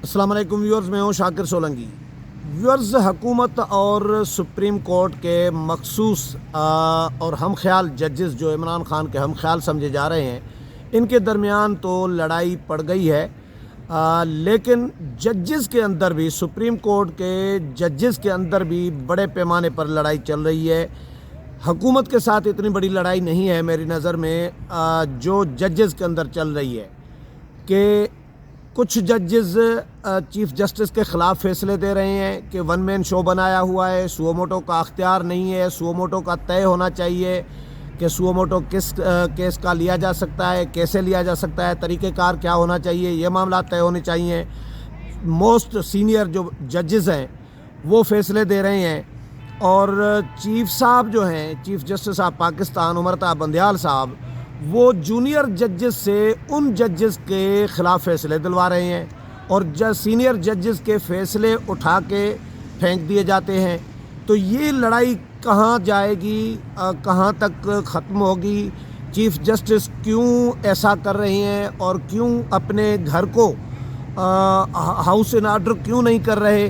السلام علیکم ویورز، میں ہوں شاکر سولنگی۔ ویورز، حکومت اور سپریم کورٹ کے مخصوص اور ہم خیال ججز جو عمران خان کے ہم خیال سمجھے جا رہے ہیں، ان کے درمیان تو لڑائی پڑ گئی ہے، لیکن ججز کے اندر بھی، سپریم کورٹ کے ججز کے اندر بھی بڑے پیمانے پر لڑائی چل رہی ہے۔ حکومت کے ساتھ اتنی بڑی لڑائی نہیں ہے میری نظر میں، جو ججز کے اندر چل رہی ہے کہ کچھ ججز چیف جسٹس کے خلاف فیصلے دے رہے ہیں کہ ون مین شو بنایا ہوا ہے، سو موٹو کا اختیار نہیں ہے، سو موٹو کا طے ہونا چاہیے کہ سو موٹو کس کیس کا لیا جا سکتا ہے، کیسے لیا جا سکتا ہے، طریقہ کار کیا ہونا چاہیے، یہ معاملات طے ہونے چاہیے۔ موسٹ سینئر جو ججز ہیں وہ فیصلے دے رہے ہیں، اور چیف صاحب جو ہیں، chief justice of Pakistan Amrita Bandial صاحب، وہ جونیئر ججز سے ان ججز کے خلاف فیصلے دلوا رہے ہیں، اور سینئر ججز کے فیصلے اٹھا کے پھینک دیے جاتے ہیں۔ تو یہ لڑائی کہاں جائے گی، کہاں تک ختم ہوگی؟ چیف جسٹس کیوں ایسا کر رہے ہیں اور کیوں اپنے گھر کو ہاؤس ان آرڈر کیوں نہیں کر رہے؟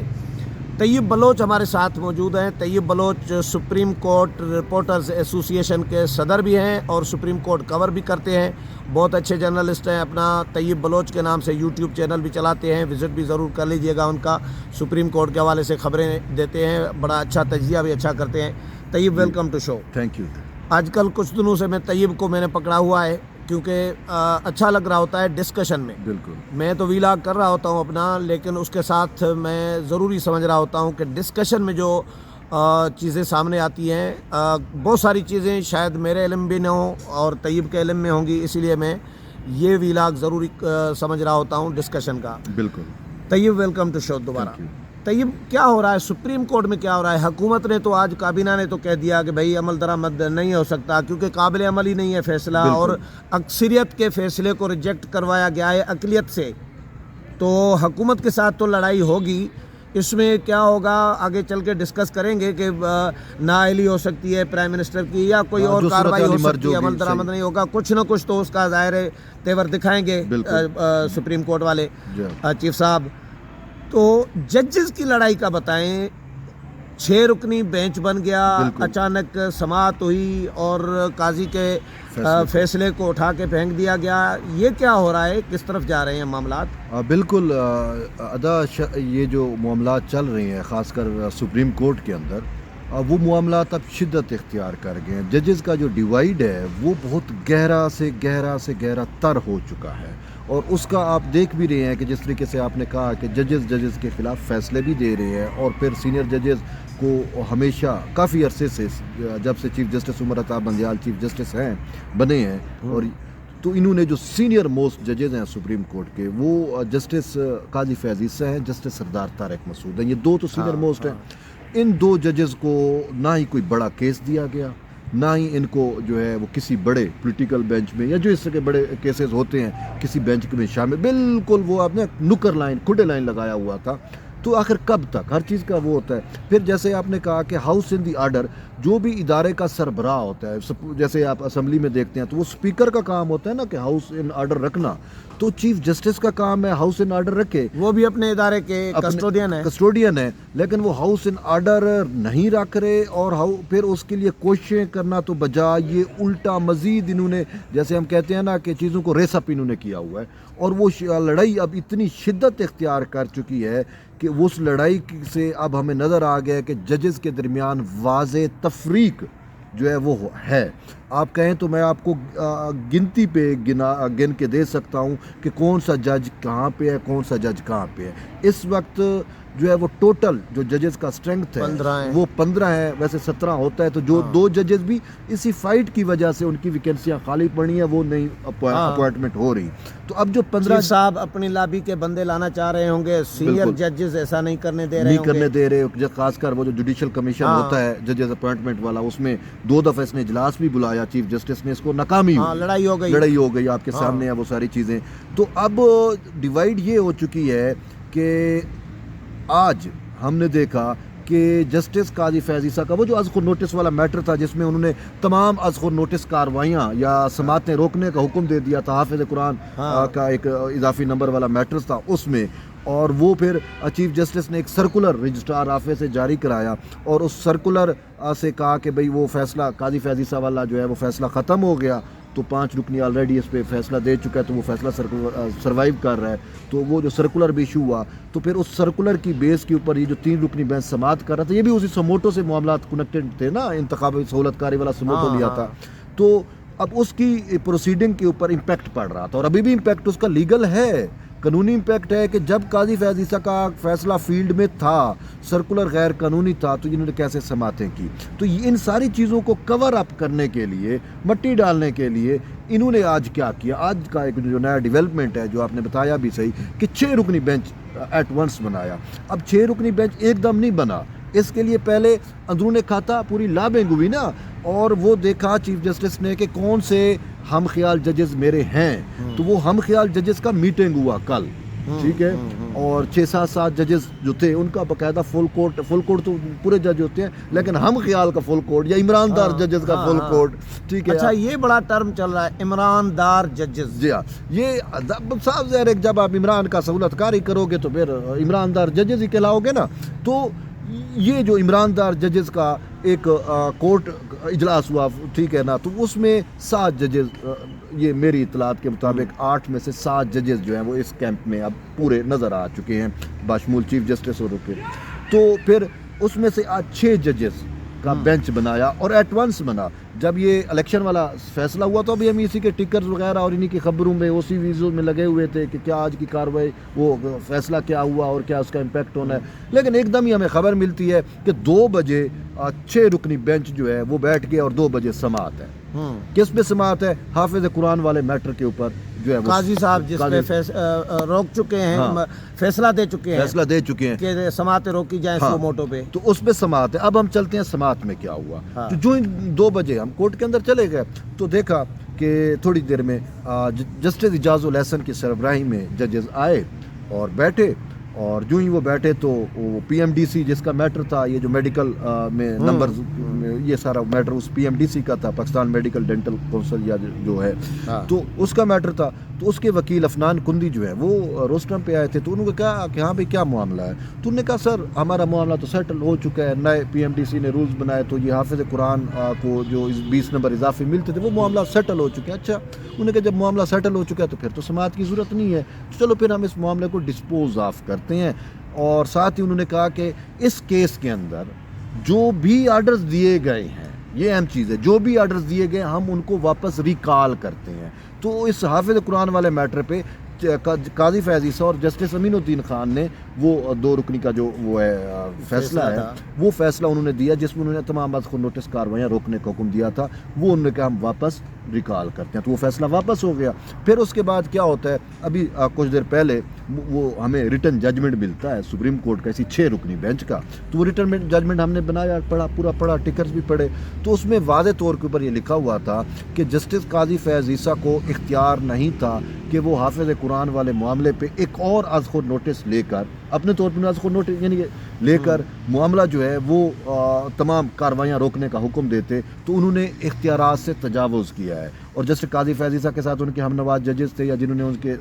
طیب بلوچ ہمارے ساتھ موجود ہیں۔ طیب بلوچ سپریم کورٹ رپورٹرز ایسوسی ایشن کے صدر بھی ہیں اور سپریم کورٹ کور بھی کرتے ہیں، بہت اچھے جرنلسٹ ہیں۔ اپنا طیب بلوچ کے نام سے یوٹیوب چینل بھی چلاتے ہیں، وزٹ بھی ضرور کر لیجئے گا ان کا۔ سپریم کورٹ کے حوالے سے خبریں دیتے ہیں، بڑا اچھا تجزیہ بھی اچھا کرتے ہیں۔ Tayyab, welcome to show. Thank you. آج کل کچھ دنوں سے میں طیب کو میں نے پکڑا ہوا ہے، کیونکہ اچھا لگ رہا ہوتا ہے ڈسکشن میں۔ بالکل، میں تو ویلاگ کر رہا ہوتا ہوں اپنا، لیکن اس کے ساتھ میں ضروری سمجھ رہا ہوتا ہوں کہ ڈسکشن میں جو چیزیں سامنے آتی ہیں، بہت ساری چیزیں شاید میرے علم بھی نہ ہوں اور طیب کے علم میں ہوں گی، اسی لیے میں یہ ویلاگ ضروری سمجھ رہا ہوتا ہوں ڈسکشن کا۔ بالکل۔ طیب، ویلکم ٹو شو دوبارہ۔ طیب، کیا ہو رہا ہے سپریم کورٹ میں؟ کیا ہو رہا ہے؟ حکومت نے تو آج کابینہ نے تو کہہ دیا کہ بھائی عمل درآمد نہیں ہو سکتا، کیونکہ قابل عمل ہی نہیں ہے فیصلہ، اور اکثریت کے فیصلے کو ریجیکٹ کروایا گیا ہے اقلیت سے۔ تو حکومت کے ساتھ تو لڑائی ہوگی، اس میں کیا ہوگا آگے چل کے ڈسکس کریں گے کہ نااہلی ہو سکتی ہے پرائم منسٹر کی، یا کوئی اور کارروائی ہو سکتی ہے، عمل درآمد نہیں ہوگا، کچھ نہ کچھ تو اس کا ظاہر تیور دکھائیں گے سپریم کورٹ والے چیف صاحب۔ تو ججز کی لڑائی کا بتائیں، 6 رکنی بینچ بن گیا، اچانک سماعت ہوئی اور قاضی کے فیصلے کو اٹھا کے پھینک دیا گیا، یہ کیا ہو رہا ہے؟ کس طرف جا رہے ہیں معاملات؟ بالکل یہ جو معاملات چل رہے ہیں خاص کر سپریم کورٹ کے اندر، وہ معاملات اب شدت اختیار کر گئے ہیں۔ ججز کا جو ڈیوائیڈ ہے وہ بہت گہرا سے گہرا تر ہو چکا ہے، اور اس کا آپ دیکھ بھی رہے ہیں کہ جس طریقے سے آپ نے کہا کہ ججز کے خلاف فیصلے بھی دے رہے ہیں، اور پھر سینئر ججز کو ہمیشہ کافی عرصے سے، جب سے chief justice Amrita Bandial chief justice بنے ہیں، اور تو انہوں نے جو سینئر موسٹ ججز ہیں سپریم کورٹ کے، وہ جسٹس قاضی فیض عیسیٰ ہیں، جسٹس سردار طارق مسعود ہیں، یہ دو تو سینئر موسٹ ہیں۔ ان 2 ججز کو نہ ہی کوئی بڑا کیس دیا گیا، نہ ہی ان کو جو ہے وہ کسی بڑے پولیٹیکل بینچ میں، یا جو اس طرح کے بڑے کیسز ہوتے ہیں کسی بینچ میں شامل، بالکل وہ آپ نے نکر لائن، کھڈے لائن لگایا ہوا تھا۔ تو آخر کب تک؟ ہر چیز کا وہ ہوتا ہے۔ پھر جیسے آپ نے کہا کہ ہاؤس ان دی آرڈر، جو بھی ادارے کا سربراہ ہوتا ہے، جیسے آپ اسمبلی میں دیکھتے ہیں تو وہ اسپیکر کا کام ہوتا ہے نا کہ ہاؤس ان آرڈر رکھنا، تو چیف جسٹس کا کام ہے ہاؤس ان آرڈر رکھے، وہ بھی اپنے ادارے کے کسٹوڈین ہے، لیکن وہ ہاؤس ان آرڈر نہیں رکھ رہے، اور پھر اس کے لیے کوششیں کرنا تو بجائے یہ الٹا مزید انہوں نے، جیسے ہم کہتے ہیں نا کہ چیزوں کو ریس اپ انہوں نے کیا ہوا ہے، اور وہ لڑائی اب اتنی شدت اختیار کر چکی ہے کہ اس لڑائی سے اب ہمیں نظر آ گیا کہ ججز کے درمیان واضح تفریق جو ہے وہ ہے۔ آپ کہیں تو میں آپ کو گنتی پہ گن کے دے سکتا ہوں کہ کون سا جج کہاں پہ ہے، کون سا جج کہاں پہ ہے۔ اس وقت جو ہے وہ ٹوٹل جو ججز کا اسٹرینگتھ ہے وہ 15 ہے، ویسے 17 ہوتا ہے، تو جو 2 ججز بھی اسی فائٹ کی وجہ سے ان کی ویکینسیاں خالی پڑی ہیں، وہ نہیں اپوائنٹمنٹ ہو رہی۔ تو اب جو 15 صاحب اپنی لابی کے بندے لانا چاہ رہے ہوں گے، سینئر ججز ایسا نہیں کرنے دے رہے، خاص کر وہ جو جوڈیشل کمیشن ہوتا ہے ججز اپوائنٹمنٹ والا، اس میں 2 دفعہ اس نے اجلاس بھی بلایا چیف جسٹس نے، اس کو ناکامی ہوئی، لڑائی ہو گئی، آپ کے سامنے ہے وہ ساری چیزیں۔ تو اب ڈیوائیڈ یہ ہو چکی ہے کہ آج ہم نے دیکھا کہ جسٹس قاضی فیض عیسیٰ کا وہ جو از خود نوٹس والا میٹر تھا، جس میں انہوں نے تمام از خود نوٹس کاروائیاں یا سماعتیں روکنے کا حکم دے دیا تھا، حافظ قرآن کا ایک اضافی نمبر والا میٹر تھا، اس میں اور وہ پھر چیف جسٹس نے ایک سرکولر رجسٹرار آفس سے جاری کرایا اور اس سرکولر سے کہا کہ بھئی وہ فیصلہ قاضی فیض عیسیٰ والا جو ہے وہ فیصلہ ختم ہو گیا، تو 5 رکنی آلریڈی اس پہ فیصلہ دے چکا ہے، تو وہ فیصلہ سروائیو کر رہا ہے، تو وہ جو سرکولر بھی ایشو ہوا، تو پھر اس سرکولر کی بیس کے اوپر یہ جو 3 رکنی بینچ سماعت کر رہا تھا، یہ بھی اسی سموٹو سے معاملات کنیکٹڈ تھے نا، انتخابی سہولت کاری والا سموٹو لیا تھا، تو اب اس کی پروسیڈنگ کے اوپر امپیکٹ پڑ رہا تھا، اور ابھی بھی امپیکٹ اس کا لیگل ہے، قانونی امپیکٹ ہے کہ جب قاضی فیض عیسیٰ کا فیصلہ فیلڈ میں تھا، سرکولر غیر قانونی تھا، تو انہوں نے کیسے سماعتیں کی، تو ان ساری چیزوں کو کور اپ کرنے کے لیے، مٹی ڈالنے کے لیے انہوں نے آج کیا کیا، آج کا ایک جو نیا ڈیولپمنٹ ہے جو آپ نے بتایا بھی صحیح کہ 6 رکنی بینچ ایٹ ونس بنایا۔ اب 6 رکنی بینچ ایک دم نہیں بنا، اس کے لیے پہلے اندرون کھاتا پوری لابنگ ہوئی نا، اور وہ دیکھا چیف جسٹس نے کہ کون سے ہم خیال ججز میرے ہیں، تو وہ ہم خیال ججز کا میٹنگ ہوا کل، ٹھیک ہے، اور 6-7 ججز جو تھے ان کا باقاعدہ فل کورٹ تو پورے جج ہوتے ہیں، لیکن ہم خیال کا فل کورٹ یا عمران دار ججز کا فل کورٹ، ٹھیک ہے۔ اچھا، یہ بڑا ٹرم چل رہا ہے عمران دار ججز، جی ہاں، یہ صاف ظاہر ہے کہ جب آپ عمران کا سہولت کاری کرو گے تو پھر عمران دار ججز ہی کہلاؤ گے نا، تو یہ جو عمران دار ججز کا ایک کورٹ اجلاس ہوا، ٹھیک ہے نا، تو اس میں 7 ججز، یہ میری اطلاعات کے مطابق 8 میں سے 7 ججز جو ہیں وہ اس کیمپ میں اب پورے نظر آ چکے ہیں باشمول چیف جسٹس اور رکے، تو پھر اس میں سے آج 6 ججز کا بینچ بنایا اور ایٹ ونس بنا۔ جب یہ الیکشن والا فیصلہ ہوا تو ابھی ہم اسی کے ٹکرز وغیرہ اور انہی کی خبروں میں اسی ویزوں میں لگے ہوئے تھے کہ کیا آج کی کاروائی، وہ فیصلہ کیا ہوا اور کیا اس کا امپیکٹ ہونا ہے، لیکن ایک دم ہی ہمیں خبر ملتی ہے کہ 2 بجے 6 رکنی بینچ جو ہے وہ بیٹھ گئے اور 2 بجے سماعت ہے۔ کس پہ سماعت ہے؟ حافظ قرآن والے میٹر کے اوپر جو ہے قاضی صاحب جس پہ روک چکے ہیں، فیصلہ دے چکے ہیں کہ سماعتیں روکی جائیں سو موٹو پہ، تو اس پہ سماعت ہے۔ اب ہم چلتے ہیں سماعت میں کیا ہوا، تو جو 2 بجے ہم کورٹ کے اندر چلے گئے تو دیکھا کہ تھوڑی دیر میں جسٹس اجاز الاحسن کی سربراہی میں ججز آئے اور بیٹھے، اور جو ہی وہ بیٹھے تو وہ پی ایم ڈی سی جس کا میٹر تھا، یہ جو میڈیکل میں نمبر، یہ سارا میٹر اس پی ایم ڈی سی کا تھا، پاکستان میڈیکل ڈینٹل کونسل یا جو ہے، تو اس کا میٹر تھا، تو اس کے وکیل افنان کندی جو ہے وہ روسٹرم پہ آئے تھے، تو انہوں نے کہا کہ ہاں بھائی کیا معاملہ ہے، تو انہوں نے کہا سر ہمارا معاملہ تو سیٹل ہو چکا ہے، نئے پی ایم ڈی سی نے رولز بنائے تو یہ حافظ قرآن کو جو 20 نمبر اضافی ملتے تھے وہ معاملہ سیٹل ہو چکا ہے۔ اچھا، انہوں نے کہا جب معاملہ سیٹل ہو چکا ہے تو پھر تو سماعت کی ضرورت نہیں ہے، تو چلو پھر ہم اس معاملے کو ڈسپوز آف کرتے ہیں، اور ساتھ ہی انہوں نے کہا کہ اس کیس کے اندر جو بھی آرڈرز دیے گئے ہیں، یہ اہم چیز ہے، جو بھی آرڈرز دیے گئے ہم ان کو واپس ریکال کرتے ہیں۔ تو اس حافظ قرآن والے میٹر پہ قاضی فیض عیسیٰ اور جسٹس امین الدین خان نے وہ 2 رکنی کا جو وہ ہے فیصلہ ہے، وہ فیصلہ انہوں نے دیا جس میں انہوں نے تمام خود نوٹس کاروائیاں روکنے کا حکم دیا تھا، وہ انہوں نے کہا ہم واپس ریکال کرتے ہیں، تو وہ فیصلہ واپس ہو گیا۔ پھر اس کے بعد کیا ہوتا ہے، ابھی کچھ دیر پہلے وہ ہمیں ریٹن ججمنٹ ملتا ہے سپریم کورٹ کا اسی 6 رکنی بینچ کا، تو وہ ریٹن ججمنٹ ہم نے بنایا، پڑھا، ٹکرز بھی پڑھے، تو اس میں واضح طور کے اوپر یہ لکھا ہوا تھا کہ جسٹس قاضی فیض عیسیٰ کو اختیار نہیں تھا کہ وہ حافظ قرآن والے معاملے پہ ایک اور از خود نوٹس لے کر، اپنے طور پر از خود نوٹس یعنی لے کر معاملہ جو ہے وہ تمام کاروائیاں روکنے کا حکم دیتے، تو انہوں نے اختیارات سے تجاوز کیا ہے، اور جسٹس قاضی فیض عیسیٰ کے ساتھ ان کے ہم نواز ججز تھے یا جنہوں نے ان کے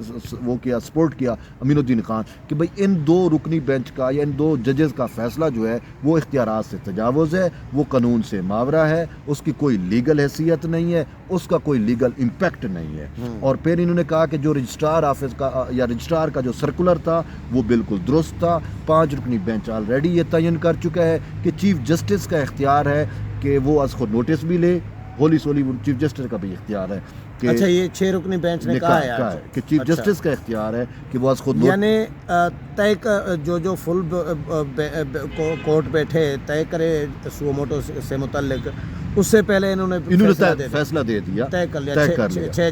وہ کیا سپورٹ کیا، امین الدین خان، کہ بھئی ان 2 رکنی بینچ کا یا ان 2 ججز کا فیصلہ جو ہے وہ اختیارات سے تجاوز ہے، وہ قانون سے ماورا ہے، اس کی کوئی لیگل حیثیت نہیں ہے، اس کا کوئی لیگل امپیکٹ نہیں ہے۔ اور پھر انہوں نے کہا کہ جو رجسٹرار آفس کا یا رجسٹرار کا جو سرکولر تھا وہ بالکل درست تھا، 5 رکنی بینچ آلریڈی یہ تعین کر چکا ہے کہ چیف جسٹس کا اختیار ہے کہ وہ از خود نوٹس بھی لے، ہولی سولی چیف جسٹس کا بھی اختیار ہے کہ اچھا، یہ 6 رکنی بینچ نے کہا ہے کہ چیف جسٹس کا اختیار ہے کہ وہ از خود یعنی طے جو فل کورٹ بیٹھے طے کرے سو موٹو سے متعلق، اس سے پہلے انہوں نے فیصلہ دے دیا، طے کر لیا 6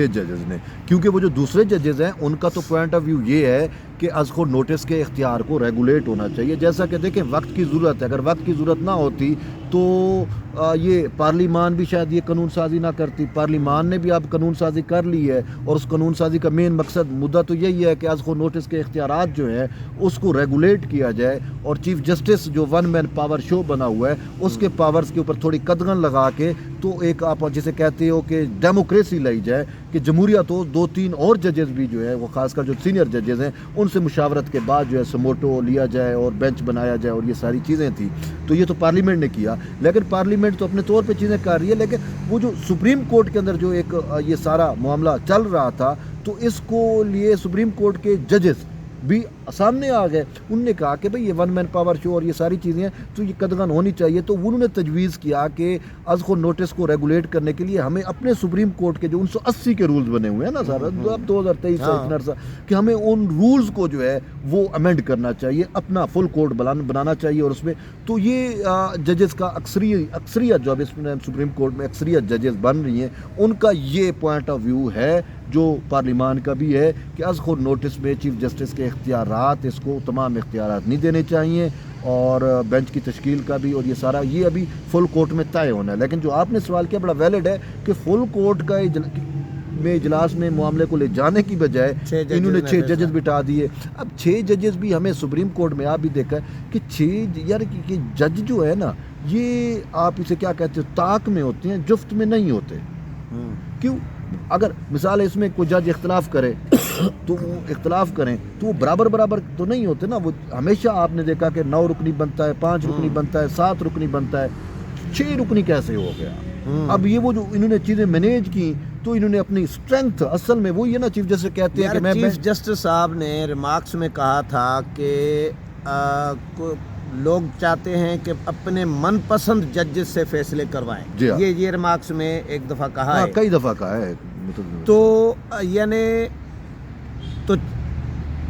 ججز نے، کیونکہ وہ جو دوسرے ججز ہیں ان کا تو پوائنٹ آف ویو یہ ہے کہ از خود نوٹس کے اختیار کو ریگولیٹ ہونا چاہیے، جیسا کہ دیکھیں وقت کی ضرورت ہے، اگر وقت کی ضرورت نہ ہوتی تو یہ پارلیمان بھی شاید یہ قانون سازی نہ کرتی، پارلیمان نے بھی اب قانون سازی کر لی ہے، اور اس قانون سازی کا مین مقصد مدعا تو یہی ہے کہ از خود نوٹس کے اختیارات جو ہیں اس کو ریگولیٹ کیا جائے، اور چیف جسٹس جو 1 مین پاور شو بنا ہوا ہے اس کے پاورز کے اوپر تھوڑی قدغن قدغن لگا کے تو ایک آپ جسے کہتے ہو کہ ڈیموکریسی لائی جائے کہ جمہوریت ہو. 2-3 اور ججز بھی جو ہے وہ خاص کر جو سینئر ججز ہیں ان سے مشاورت کے بعد جو ہے سموٹو لیا جائے اور بینچ بنایا جائے اور یہ ساری چیزیں تھیں. تو یہ تو پارلیمنٹ نے کیا, لیکن پارلیمنٹ تو اپنے طور پہ چیزیں کر رہی ہے, لیکن وہ جو سپریم کورٹ کے اندر جو ایک یہ سارا معاملہ چل رہا تھا تو اس کو لیے سپریم کورٹ کے ججز بھی سامنے آ گئے. انہوں نے کہا کہ بھئی یہ ون مین پاور شو اور یہ ساری چیزیں ہیں تو یہ قدغن ہونی چاہیے. تو انہوں نے تجویز کیا کہ از خود نوٹس کو ریگولیٹ کرنے کے لیے ہمیں اپنے سپریم کورٹ کے جو 1980 کے رولز بنے ہوئے ہیں نا سر, اب 2023 سے اتنا عرصہ, کہ ہمیں ان رولز کو جو ہے وہ امینڈ کرنا چاہیے, اپنا فل کوڈ بنانا چاہیے. اور اس میں تو یہ ججز کا اکثریت جو اب اس میں سپریم کورٹ میں اکثریت ججز بن رہی ہیں ان کا یہ پوائنٹ آف ویو ہے جو پارلیمان کا بھی ہے کہ از خود نوٹس میں چیف جسٹس کے اختیارات, اس کو تمام اختیارات نہیں دینے چاہیے, اور بینچ کی تشکیل کا بھی, اور یہ سارا یہ ابھی فل کورٹ میں طے ہونا ہے. لیکن جو آپ نے سوال کیا بڑا ویلڈ ہے کہ فل کورٹ کا میں اجلاس میں معاملے کو لے جانے کی بجائے انہوں نے 6 ججز بٹھا دیے. اب 6 ججز بھی ہمیں سپریم کورٹ میں آپ بھی دیکھا ہے کہ 6 یار کہ جج جو ہے نا یہ آپ اسے کیا کہتے ہو طاق میں ہوتے ہیں, جفت میں نہیں ہوتے. کیوں؟ اگر مثال اس میں کوئی جج اختلاف کرے تو وہ اختلاف کریں تو وہ برابر تو نہیں ہوتے نا. وہ ہمیشہ آپ نے دیکھا کہ 9 رکنی بنتا ہے, 5 رکنی بنتا ہے, 7 رکنی بنتا ہے, 6 رکنی کیسے ہو گیا؟ اب یہ وہ جو انہوں نے چیزیں مینیج کی تو انہوں نے اپنی اسٹرینتھ اصل میں وہ یہ نا چیف جسٹس کہتے ہیں کہ میں چیف جسٹس صاحب نے ریمارکس میں کہا تھا کہ لوگ چاہتے ہیں کہ اپنے من پسند ججز سے فیصلے کروائیں. یہ ریمارکس میں ایک دفعہ کہا ہے, کئی دفعہ کہا ہے. تو یعنی تو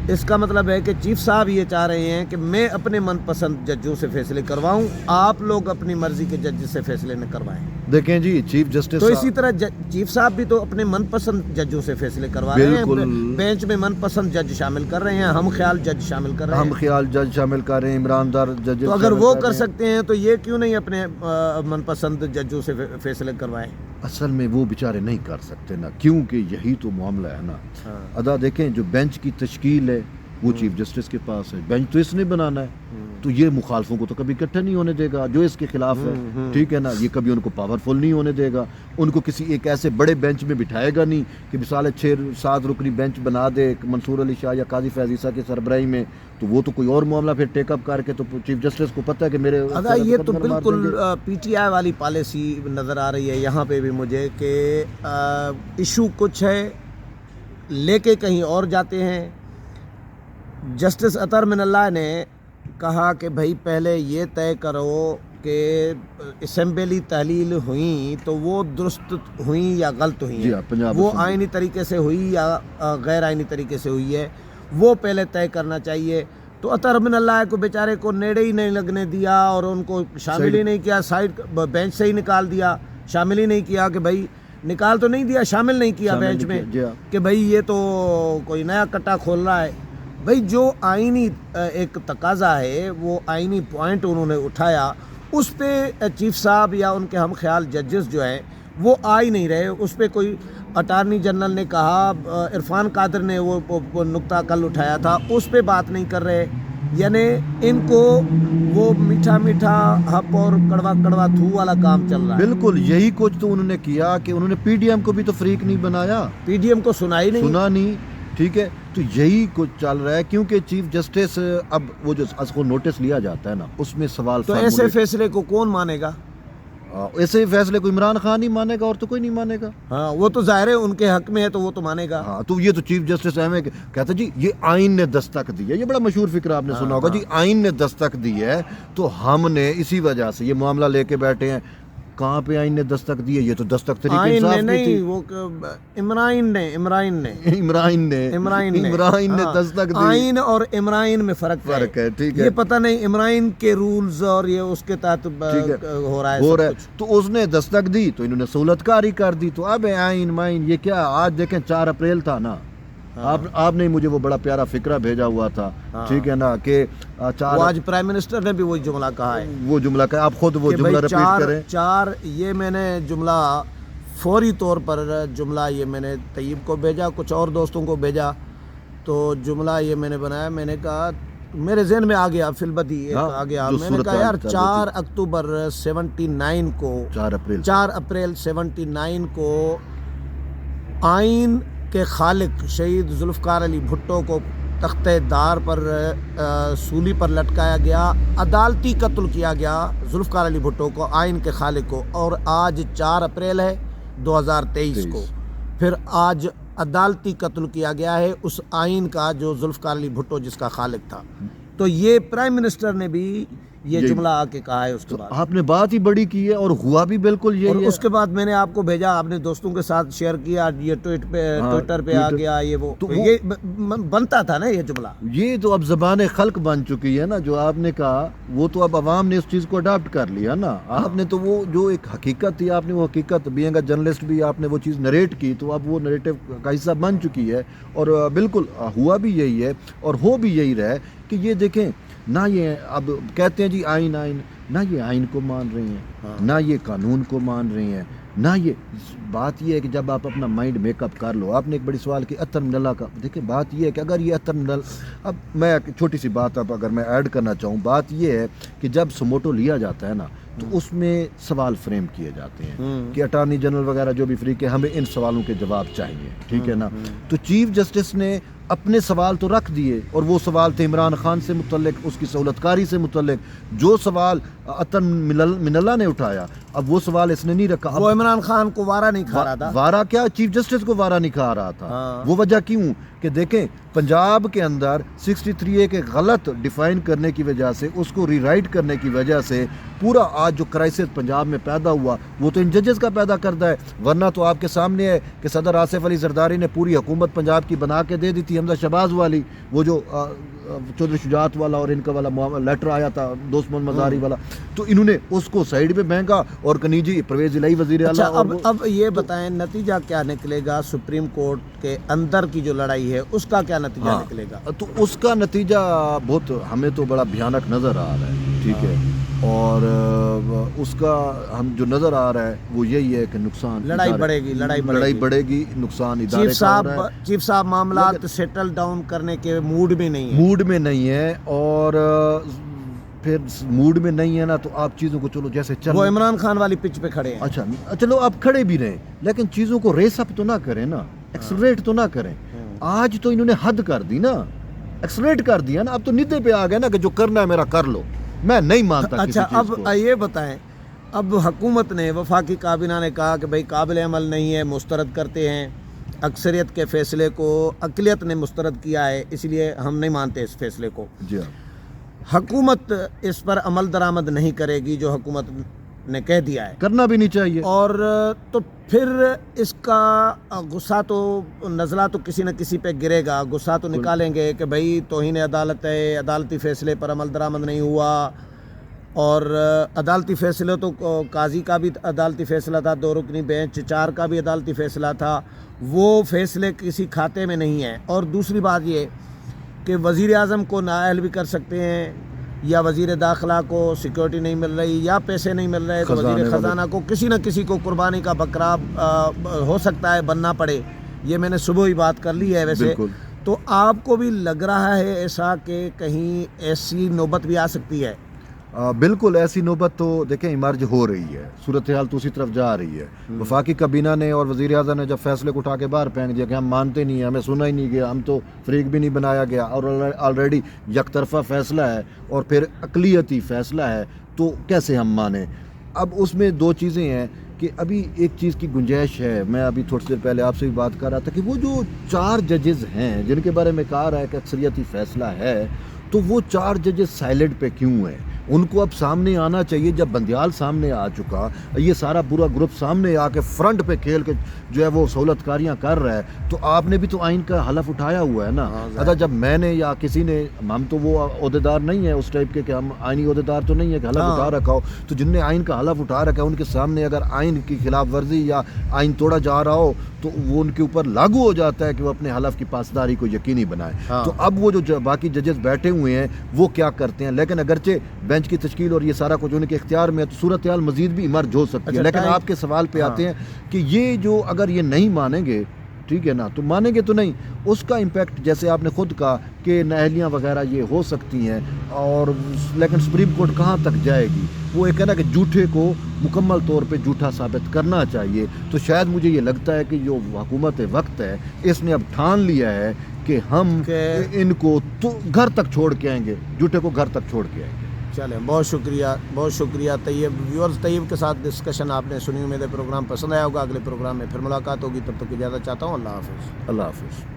اس کا مطلب ہے کہ چیف صاحب یہ چاہ رہے ہیں کہ میں اپنے من پسند ججوں سے فیصلے کرواؤں, آپ لوگ اپنی مرضی کے جج سے فیصلے نہ کروائیں. دیکھیں جی چیف جسٹس تو اسی طرح چیف صاحب بھی تو اپنے من پسند ججوں سے فیصلے کروا رہے ہیں, بینچ میں من پسند جج شامل کر رہے ہیں, ہم خیال جج شامل کر رہے ہیں, ہم خیال جج شامل کر رہے ہیں, عمران دار جج. تو اگر وہ کر سکتے ہیں تو یہ کیوں نہیں اپنے من پسند ججوں سے فیصلے کروائیں؟ اصل میں وہ بیچارے نہیں کر سکتے نا, کیونکہ یہی تو معاملہ ہے نا. ادا دیکھیں جو بینچ کی تشکیل ہے وہ چیف جسٹس کے پاس ہے, بینچ تو اس نے بنانا ہے, تو یہ مخالفوں کو تو کبھی اکٹھا نہیں ہونے دے گا جو اس کے خلاف ہے, ٹھیک ہے نا. یہ کبھی ان کو پاورفل نہیں ہونے دے گا, ان کو کسی ایک ایسے بڑے بینچ میں بٹھائے گا نہیں کہ مثال 6-7 رکنی بینچ بنا دے منصور علی شاہ یا قاضی فیض عیسیٰ کی سربراہی میں, تو وہ تو کوئی اور معاملہ پھر ٹیک اپ کر کے تو چیف جسٹس کو پتہ ہے کہ میرے یہ تو بالکل پی ٹی آئی والی پالیسی نظر آ رہی ہے یہاں پہ بھی مجھے کہ ایشو کچھ ہے لے کے کہیں اور جاتے ہیں. جسٹس اطہر من اللہ نے کہا کہ بھائی پہلے یہ طے کرو کہ اسمبلی تحلیل ہوئیں تو وہ درست ہوئیں یا غلط ہوئیں, وہ آئینی طریقے سے ہوئی یا غیر آئینی طریقے سے ہوئی ہے, وہ پہلے طے کرنا چاہیے. تو اطہر من اللہ کو بیچارے کو نیڑے ہی نہیں لگنے دیا اور ان کو شامل ہی نہیں کیا, سائڈ بینچ سے ہی نکال دیا, شامل ہی نہیں کیا کہ بھائی نکال تو نہیں دیا, شامل نہیں کیا بینچ میں کہ بھائی یہ تو کوئی نیا کٹا کھول رہا ہے. بھائی جو آئینی ایک تقاضا ہے وہ آئینی پوائنٹ انہوں نے اٹھایا, اس پہ چیف صاحب یا ان کے ہم خیال ججز جو ہیں وہ آ ہی نہیں رہے. اس پہ کوئی اٹارنی جنرل نے کہا, عرفان قادر نے وہ نقطہ کل اٹھایا تھا, اس پہ بات نہیں کر رہے. یعنی ان کو وہ میٹھا میٹھا ہپ اور کڑوا کڑوا تھو والا کام چل رہا ہے. بالکل یہی کچھ تو انہوں نے کیا کہ انہوں نے پی ڈی ایم کو بھی تو فریق نہیں بنایا, پی ڈی ایم کو سنا نہیں, ٹھیک ہے. تو یہی کچھ چل رہا ہے کیونکہ چیف جسٹس اب وہ جو اس کو نوٹس لیا جاتا ہے نا اس میں سوال, تو ایسے فیصلے کو کون مانے گا؟ ایسے فیصلے کو عمران خان ہی مانے گا اور تو کوئی نہیں مانے گا. ہاں وہ تو ظاہر ہے ان کے حق میں ہے تو وہ تو مانے گا. ہاں تو یہ تو چیف جسٹس ایم ہے کہتا جی یہ آئین نے دستک دی ہے, یہ بڑا مشہور فکر آپ نے سنا ہوگا, جی آئین نے دستک دی ہے تو ہم نے اسی وجہ سے یہ معاملہ لے کے بیٹھے ہیں. کہاں پہ آئین نے دستک دی ہے؟ یہ تو دستک تحریک انصاف کی تھی. وہ عمران نے دستک دی. آئین اور عمران میں فرق ہے, ٹھیک ہے. یہ پتہ نہیں عمران کے رولز اور یہ اس کے تحت ہو رہا ہے. تو اس نے دستک دی تو انہوں نے سہولت کاری کر دی. تو اب آئین مائن یہ کیا, آج دیکھیں 4 اپریل تھا نا, آپ نے مجھے وہ بڑا پیارا فکرہ بھیجا ہوا تھا, ٹھیک ہے نا, کہ آج پرائم منسٹر نے بھی وہی جملہ کہا ہے, وہ جملہ کہا, آپ خود وہ جملہ ریپیٹ کریں. 4 یہ میں نے جملہ فوری طور پر جملہ یہ میں نے طیب کو بھیجا, کچھ اور دوستوں کو بھیجا, تو جملہ یہ میں نے بنایا. میں نے کہا میرے ذہن میں آ گیا فی البدی ایک ہاں، آ گیا، جو میں نے کہا صورتحال یار چل رہی 4 اکتوبر 79 کو 4 اپریل 79 کو آئین کے خالق شہید ذوالفقار علی بھٹو کو تختہ دار پر سولی پر لٹکایا گیا، عدالتی قتل کیا گیا ذوالفقار علی بھٹو کو، آئین کے خالق کو، اور آج 4 اپریل ہے 2023 کو پھر آج عدالتی قتل کیا گیا ہے اس آئین کا جو ذوالفقار علی بھٹو جس کا خالق تھا۔ تو یہ پرائم منسٹر نے بھی یہ جملہ آ کے کہا ہے اس کے بعد، آپ نے بات ہی بڑی کی ہے اور ہوا بھی بالکل اور یہی ہے۔ اس کے بعد میں نے آپ کو بھیجا، آپ نے دوستوں کے ساتھ شیئر کیا، یہ ٹویٹر پہ آ گیا، یہ وہ تو یہ بنتا تھا نا یہ جملہ۔ یہ تو اب زبان خلق بن چکی ہے نا، جو آپ نے کہا وہ تو اب عوام نے اس چیز کو اڈاپٹ کر لیا نا۔ آپ نے تو وہ جو ایک حقیقت تھی، آپ نے وہ حقیقت بینگ اے جرنلسٹ بھی آپ نے وہ چیز نریٹ کی، تو اب وہ نریٹو کا حصہ بن چکی ہے، اور بالکل ہوا بھی یہی ہے اور ہو بھی یہی رہا ہے کہ یہ دیکھیں نہ یہ اب کہتے ہیں جی آئین آئین، نہ یہ آئین کو مان رہے ہیں، نہ یہ قانون کو مان رہے ہیں، نہ یہ بات یہ ہے کہ جب آپ اپنا مائنڈ میک اپ کر لو۔ آپ نے ایک بڑی سوال کی اطہر من اللہ کا، دیکھیں بات یہ ہے کہ اگر یہ اطہر من اللہ، اب میں ایک چھوٹی سی بات اب اگر میں ایڈ کرنا چاہوں، بات یہ ہے کہ جب سموٹو لیا جاتا ہے نا تو اس میں سوال فریم کیے جاتے ہیں کہ اٹارنی جنرل وغیرہ جو بھی فریق ہے ہمیں ان سوالوں کے جواب چاہیے، ٹھیک ہے نا۔ تو چیف جسٹس نے اپنے سوال تو رکھ دیے، اور وہ سوال تھے عمران خان سے متعلق، اس کی سہولت کاری سے متعلق، جو سوال اطہر من اللہ نے اٹھایا اب وہ سوال اس نے نہیں رکھا۔ وہ عمران خان کو وارا نہیں کھا رہا تھا، وارا کیا چیف جسٹس کو وارا نہیں کھا رہا تھا۔ وہ وجہ کیوں کہ دیکھیں پنجاب کے اندر 63A کے غلط ڈیفائن کرنے کی وجہ سے، اس کو ری رائٹ کرنے کی وجہ سے پورا آج جو کرائسس پنجاب میں پیدا ہوا وہ تو ان ججز کا پیدا کرتا ہے، ورنہ تو آپ کے سامنے ہے کہ صدر آصف علی زرداری نے پوری حکومت پنجاب کی بنا کے دے دی تھی، حمزہ شہباز والی، وہ جو چودھری شجاعت والا اور ان کا والا لیٹر آیا تھا دوست محمد مزاری والا، تو انہوں نے اس کو سائیڈ پہ پھینکا اور کنیجی پرویز الہی وزیر اعلیٰ۔ اب یہ بتائیں نتیجہ کیا نکلے گا؟ سپریم کورٹ کے اندر کی جو لڑائی ہے اس کا کیا نتیجہ نکلے گا؟ تو اس کا نتیجہ بہت ہمیں تو بڑا بھیانک نظر آ رہا ہے، ٹھیک ہے، اور اس کا ہم جو نظر آ رہا ہے وہ یہی ہے کہ نقصان لڑائی بڑھے گی، نقصان ادارے کا ہو رہا ہے۔ چیف صاحب معاملات سیٹل ڈاؤن کرنے کے موڈ میں نہیں ہے، اور پھر موڈ میں نہیں ہے نا تو آپ چیزوں کو چلو جیسے چل، وہ عمران خان والی پچ پہ کھڑے ہیں، اچھا چلو آپ کھڑے بھی رہیں لیکن چیزوں کو ریس اپ تو نہ کریں نا، ایکسلریٹ تو نہ کریں۔ آج تو انہوں نے حد کر دی نا، ایکسلریٹ کر دیا نا، اب تو ندے پہ آ گئے نا کہ جو کرنا ہے میرا کر لو، میں نہیں مانتا کسی اچھا چیز کو۔ اب یہ بتائیں، اب حکومت نے، وفاقی کابینہ نے کہا کہ بھئی قابل عمل نہیں ہے، مسترد کرتے ہیں، اکثریت کے فیصلے کو اقلیت نے مسترد کیا ہے، اس لیے ہم نہیں مانتے اس فیصلے کو۔ جی ہاں، حکومت اس پر عمل درآمد نہیں کرے گی جو حکومت نے کہہ دیا ہے، کرنا بھی نہیں چاہیے، اور تو پھر اس کا غصہ تو نزلہ تو کسی نہ کسی پہ گرے گا، غصہ تو نکالیں گے کہ بھئی توہین عدالت ہے، عدالتی فیصلے پر عمل درآمد نہیں ہوا، اور عدالتی فیصلے تو قاضی کا بھی عدالتی فیصلہ تھا، 2 رکنی بینچ 4 کا بھی عدالتی فیصلہ تھا، وہ فیصلے کسی کھاتے میں نہیں ہیں۔ اور دوسری بات یہ کہ وزیر اعظم کو نااہل بھی کر سکتے ہیں، یا وزیر داخلہ کو سیکیورٹی نہیں مل رہی یا پیسے نہیں مل رہے تو وزیر خزانہ کو کسی نہ کسی کو قربانی کا بکرا ہو سکتا ہے بننا پڑے، یہ میں نے صبح ہی بات کر لی ہے ویسے۔ تو آپ کو بھی لگ رہا ہے ایسا کہ کہیں ایسی نوبت بھی آ سکتی ہے؟ بالکل ایسی نوبت تو دیکھیں ایمرج ہو رہی ہے، صورتحال تو اسی طرف جا رہی ہے۔ وفاقی کابینہ نے اور وزیر اعظم نے جب فیصلے کو اٹھا کے باہر پھینک دیا کہ ہم مانتے نہیں ہیں، ہمیں سنا ہی نہیں گیا، ہم تو فریق بھی نہیں بنایا گیا، اور آلریڈی یک طرفہ فیصلہ ہے اور پھر اقلیتی فیصلہ ہے، تو کیسے ہم مانیں؟ اب اس میں 2 چیزیں ہیں کہ ابھی ایک چیز کی گنجائش ہے، میں ابھی تھوڑی دیر پہلے آپ سے بھی بات کر رہا تھا کہ وہ جو 4 ججز ہیں جن کے بارے میں کہا رہا ہے کہ اکثریتی فیصلہ ہے، تو وہ 4 ججز سائلنٹ پہ کیوں ہیں؟ ان کو اب سامنے آنا چاہیے، جب بندیال سامنے آ چکا، یہ سارا پورا گروپ سامنے آ کے فرنٹ پہ کھیل کے جو ہے وہ سہولت کاریاں کر رہا ہے، تو آپ نے بھی تو آئین کا حلف اٹھایا ہوا ہے نا۔ ادا جب میں نے یا کسی نے، ہم تو وہ عہدیدار نہیں ہیں اس ٹائپ کے کہ ہم آئینی عہدیدار تو نہیں ہے کہ حلف اٹھا رکھا ہو، تو جن نے آئین کا حلف اٹھا رکھا ہے ان کے سامنے اگر آئین کی خلاف ورزی یا آئین توڑا جا رہا ہو تو وہ ان کے اوپر لاگو ہو جاتا ہے کہ وہ اپنے حلف کی پاسداری کو یقینی بنائے۔ تو اب وہ جو باقی ججز بیٹھے ہوئے ہیں وہ کیا کرتے ہیں، لیکن اگرچہ بینچ کی تشکیل اور یہ سارا کچھ ان کے اختیار میں ہے تو صورتحال مزید بھی ایمرج ہو سکتی ہے۔ لیکن آپ کے سوال پہ آتے ہیں کہ یہ جو اگر یہ نہیں مانیں گے ٹھیک ہے نا, تو مانیں گے تو نہیں. اس کا امپیکٹ جیسے آپ نے خود کہا کہ نااہلیاں وغیرہ یہ ہو سکتی ہیں, اور لیکن سپریم کورٹ کہاں تک جائے گی. وہ ایک ہے نا کہ جھوٹے کو مکمل طور پہ جھوٹا ثابت کرنا چاہیے. تو شاید مجھے یہ لگتا ہے کہ جو حکومت وقت ہے اس نے اب ٹھان لیا ہے کہ ہم ان کو تو گھر تک چھوڑ کے آئیں گے, جھوٹے کو گھر تک چھوڑ کے آئیں گے. چلیں, بہت شکریہ طیب. ویورز, طیب کے ساتھ ڈسکشن آپ نے سنی, امید ہے پروگرام پسند آیا ہوگا. اگلے پروگرام میں پھر ملاقات ہوگی, تب تک اجازت چاہتا ہوں. اللہ حافظ. اللہ حافظ.